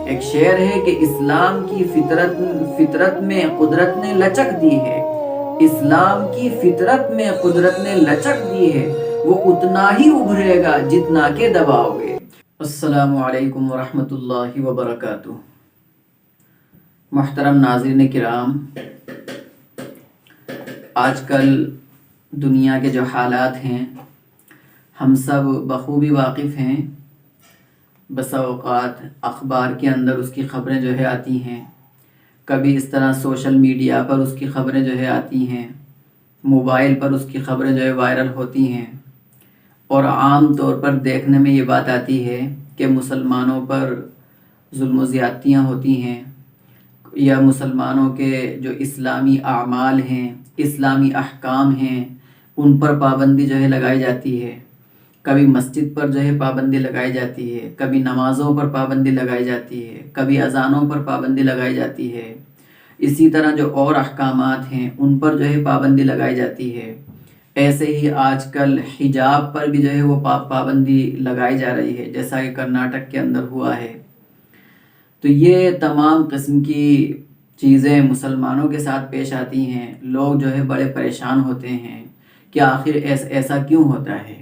ایک شعر ہے کہ اسلام کی فطرت میں قدرت نے لچک دی ہے، اسلام کی فطرت میں قدرت نے لچک دی ہے، وہ اتنا ہی ابھرے گا جتنا کہ دباؤ گے۔ السلام علیکم ورحمۃ اللہ وبرکاتہ۔ محترم ناظرین کرام، آج کل دنیا کے جو حالات ہیں ہم سب بخوبی واقف ہیں۔ بسا اوقات اخبار کے اندر اس کی خبریں جو ہے آتی ہیں، کبھی اس طرح سوشل میڈیا پر اس کی خبریں جو ہے آتی ہیں، موبائل پر اس کی خبریں جو ہے وائرل ہوتی ہیں، اور عام طور پر دیکھنے میں یہ بات آتی ہے کہ مسلمانوں پر ظلم و زیادتیاں ہوتی ہیں، یا مسلمانوں کے جو اسلامی اعمال ہیں، اسلامی احکام ہیں، ان پر پابندی جو ہے لگائی جاتی ہے۔ کبھی مسجد پر جو ہے پابندی لگائی جاتی ہے، کبھی نمازوں پر پابندی لگائی جاتی ہے، کبھی اذانوں پر پابندی لگائی جاتی ہے، اسی طرح جو اور احکامات ہیں ان پر جو ہے پابندی لگائی جاتی ہے۔ ایسے ہی آج کل حجاب پر بھی جو ہے وہ پابندی لگائی جا رہی ہے، جیسا کہ کرناٹک کے اندر ہوا ہے۔ تو یہ تمام قسم کی چیزیں مسلمانوں کے ساتھ پیش آتی ہیں۔ لوگ جو ہے بڑے پریشان ہوتے ہیں کہ آخر ایسا کیوں ہوتا ہے۔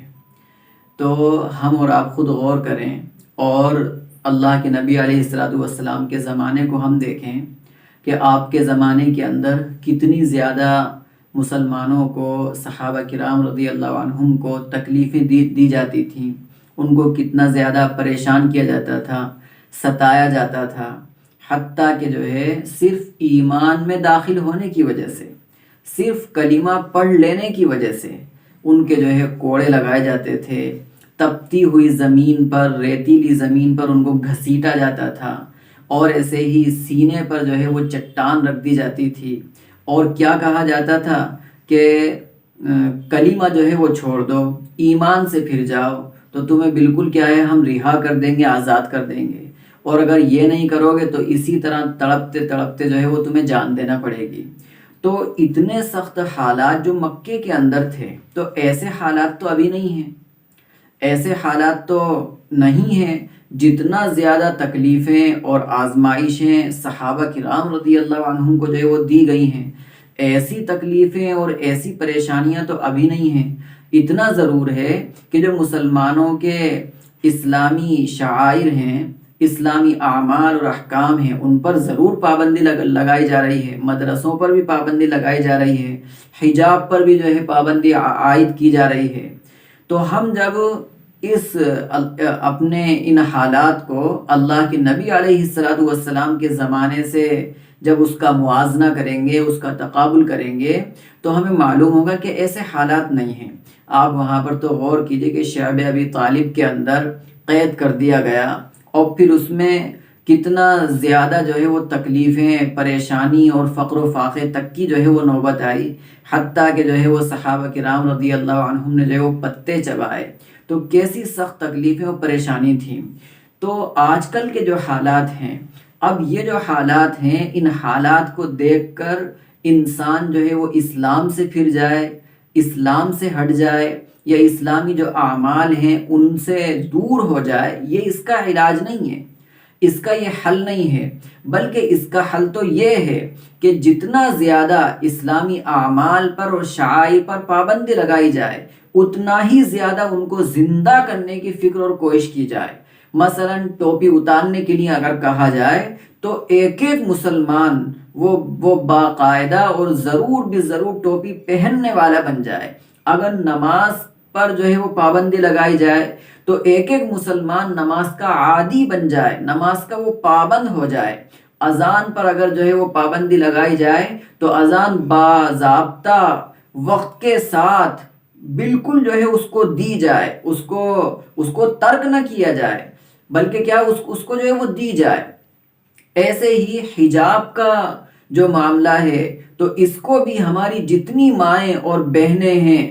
تو ہم اور آپ خود غور کریں اور اللہ کے نبی علیہ السلام کے زمانے کو ہم دیکھیں کہ آپ کے زمانے کے اندر کتنی زیادہ مسلمانوں کو، صحابہ کرام رضی اللہ عنہم کو تکلیفیں دی جاتی تھیں، ان کو کتنا زیادہ پریشان کیا جاتا تھا، ستایا جاتا تھا، حتیٰ کہ جو ہے صرف ایمان میں داخل ہونے کی وجہ سے، صرف کلمہ پڑھ لینے کی وجہ سے ان کے جو ہے کوڑے لگائے جاتے تھے، تپتی ہوئی زمین پر، ریتیلی زمین پر ان کو گھسیٹا جاتا تھا، اور ایسے ہی سینے پر جو ہے وہ چٹان رکھ دی جاتی تھی، اور کیا کہا جاتا تھا کہ کلمہ جو ہے وہ چھوڑ دو، ایمان سے پھر جاؤ تو تمہیں بالکل کیا ہے ہم رہا کر دیں گے، آزاد کر دیں گے، اور اگر یہ نہیں کرو گے تو اسی طرح تڑپتے تڑپتے جو ہے وہ تمہیں جان دینا پڑے گی۔ تو اتنے سخت حالات جو مکے کے اندر تھے، تو ایسے حالات تو ابھی نہیں ہیں، ایسے حالات تو نہیں ہیں جتنا زیادہ تکلیفیں اور آزمائشیں صحابہ کرام رضی اللہ عنہم کو جو ہے وہ دی گئی ہیں، ایسی تکلیفیں اور ایسی پریشانیاں تو ابھی نہیں ہیں۔ اتنا ضرور ہے کہ جو مسلمانوں کے اسلامی شعائر ہیں، اسلامی اعمال اور احکام ہیں، ان پر ضرور پابندی لگائی جا رہی ہے، مدرسوں پر بھی پابندی لگائی جا رہی ہے، حجاب پر بھی جو ہے پابندی عائد کی جا رہی ہے۔ تو ہم جب اپنے ان حالات کو اللہ کے نبی علیہ السلام کے زمانے سے جب اس کا موازنہ کریں گے، اس کا تقابل کریں گے، تو ہمیں معلوم ہوگا کہ ایسے حالات نہیں ہیں۔ آپ وہاں پر تو غور کیجئے کہ شعب ابی طالب کے اندر قید کر دیا گیا، اور پھر اس میں کتنا زیادہ جو ہے وہ تکلیفیں، پریشانی اور فقر و فاقے تک کی جو ہے وہ نوبت آئی، حتیٰ کہ جو ہے وہ صحابہ کرام رضی اللہ عنہم نے جو ہے وہ پتے چبائے۔ تو کیسی سخت تکلیفیں اور پریشانی تھیں۔ تو آج کل کے جو حالات ہیں، اب یہ جو حالات ہیں، ان حالات کو دیکھ کر انسان جو ہے وہ اسلام سے پھر جائے، اسلام سے ہٹ جائے، یا اسلامی جو اعمال ہیں ان سے دور ہو جائے، یہ اس کا علاج نہیں ہے، اس کا یہ حل نہیں ہے، بلکہ اس کا حل تو یہ ہے کہ جتنا زیادہ اسلامی اعمال پر اور شعائر پر پابندی لگائی جائے، اتنا ہی زیادہ ان کو زندہ کرنے کی فکر اور کوشش کی جائے۔ مثلا ٹوپی اتارنے کے لیے اگر کہا جائے تو ایک ایک مسلمان وہ باقاعدہ اور ضرور بھی ضرور ٹوپی پہننے والا بن جائے۔ اگر نماز پر جو ہے وہ پابندی لگائی جائے تو ایک ایک مسلمان نماز کا عادی بن جائے، نماز کا وہ پابند ہو جائے۔ اذان پر اگر جو ہے وہ پابندی لگائی جائے تو اذان باضابطہ وقت کے ساتھ بالکل جو ہے اس کو دی جائے، اس کو ترک نہ کیا جائے، بلکہ کیا اس کو جو ہے وہ دی جائے۔ ایسے ہی حجاب کا جو معاملہ ہے، تو اس کو بھی ہماری جتنی مائیں اور بہنیں ہیں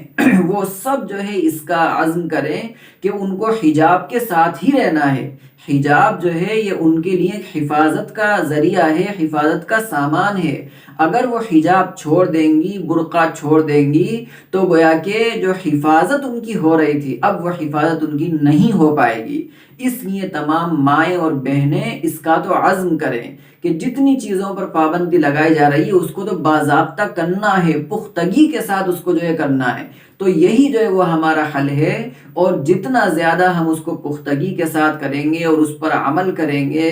وہ سب جو ہے اس کا عزم کریں کہ ان کو حجاب کے ساتھ ہی رہنا ہے، حجاب جو ہے یہ ان کے لیے ایک حفاظت کا ذریعہ ہے، حفاظت کا سامان ہے۔ اگر وہ حجاب چھوڑ دیں گی، برقع چھوڑ دیں گی، تو گویا کہ جو حفاظت ان کی ہو رہی تھی اب وہ حفاظت ان کی نہیں ہو پائے گی۔ اس لیے تمام مائیں اور بہنیں اس کا تو عزم کریں کہ جتنی چیزوں پر پابندی لگائی جا رہی ہے اس کو تو باضابطہ کرنا ہے، پختگی کے ساتھ اس کو جو ہے کرنا ہے۔ تو یہی جو ہے وہ ہمارا حل ہے، اور جتنا زیادہ ہم اس کو پختگی کے ساتھ کریں گے اور اس پر عمل کریں گے،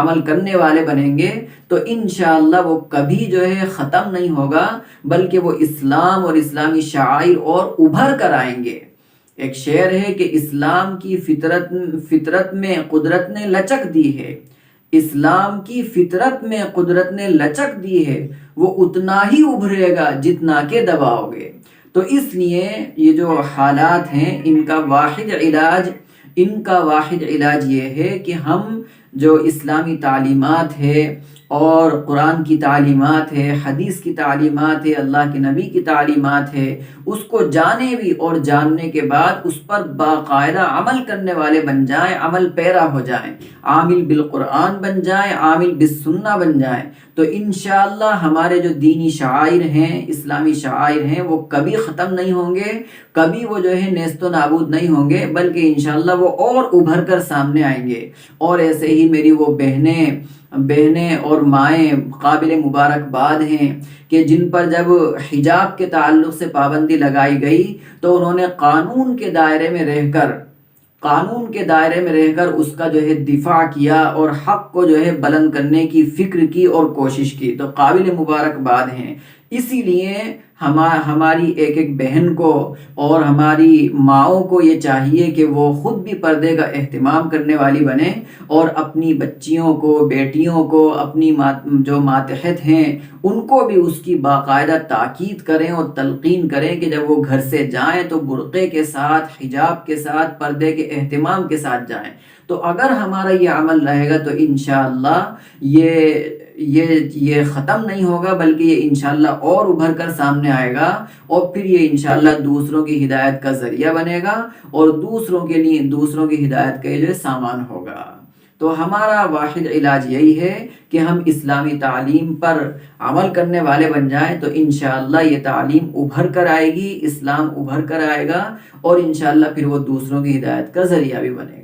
عمل کرنے والے بنیں گے، تو انشاءاللہ وہ کبھی جو ہے ختم نہیں ہوگا، بلکہ وہ اسلام اور اسلامی شعائر اور ابھر کر آئیں گے۔ ایک شعر ہے کہ اسلام کی فطرت میں قدرت نے لچک دی ہے، اسلام کی فطرت میں قدرت نے لچک دی ہے، وہ اتنا ہی ابھرے گا جتنا کہ دباؤ گے۔ تو اس لیے یہ جو حالات ہیں ان کا واحد علاج یہ ہے کہ ہم جو اسلامی تعلیمات ہے اور قرآن کی تعلیمات ہے، حدیث کی تعلیمات ہے، اللہ کے نبی کی تعلیمات ہے، اس کو جانیں بھی، اور جاننے کے بعد اس پر باقاعدہ عمل کرنے والے بن جائیں، عمل پیرا ہو جائیں، عامل بالقرآن بن جائیں، عامل بالسنہ بن جائیں، تو انشاءاللہ ہمارے جو دینی شعائر ہیں، اسلامی شعائر ہیں، وہ کبھی ختم نہیں ہوں گے، کبھی وہ جو ہے نیست و نابود نہیں ہوں گے، بلکہ انشاءاللہ وہ اور ابھر کر سامنے آئیں گے۔ اور ایسے ہی میری وہ بہنیں اور مائیں قابل مبارکباد ہیں کہ جن پر جب حجاب کے تعلق سے پابندی لگائی گئی تو انہوں نے قانون کے دائرے میں رہ کر اس کا جو ہے دفاع کیا اور حق کو جو ہے بلند کرنے کی فکر کی اور کوشش کی، تو قابل مبارکباد ہیں۔ اسی لیے ہماری ایک بہن کو اور ہماری ماؤں کو یہ چاہیے کہ وہ خود بھی پردے کا اہتمام کرنے والی بنیں، اور اپنی بچیوں کو، بیٹیوں کو، اپنی جو ماتحت ہیں ان کو بھی اس کی باقاعدہ تاکید کریں اور تلقین کریں کہ جب وہ گھر سے جائیں تو برقعے کے ساتھ، حجاب کے ساتھ، پردے کے اہتمام کے ساتھ جائیں۔ تو اگر ہمارا یہ عمل رہے گا تو انشاءاللہ یہ ختم نہیں ہوگا، بلکہ یہ انشاءاللہ اور ابھر کر سامنے آئے گا، اور پھر یہ انشاءاللہ دوسروں کی ہدایت کا ذریعہ بنے گا، اور دوسروں کی ہدایت کا جو ہے سامان ہوگا۔ تو ہمارا واحد علاج یہی ہے کہ ہم اسلامی تعلیم پر عمل کرنے والے بن جائیں، تو انشاءاللہ یہ تعلیم ابھر کر آئے گی، اسلام ابھر کر آئے گا، اور انشاءاللہ پھر وہ دوسروں کی ہدایت کا ذریعہ بھی بنے گا۔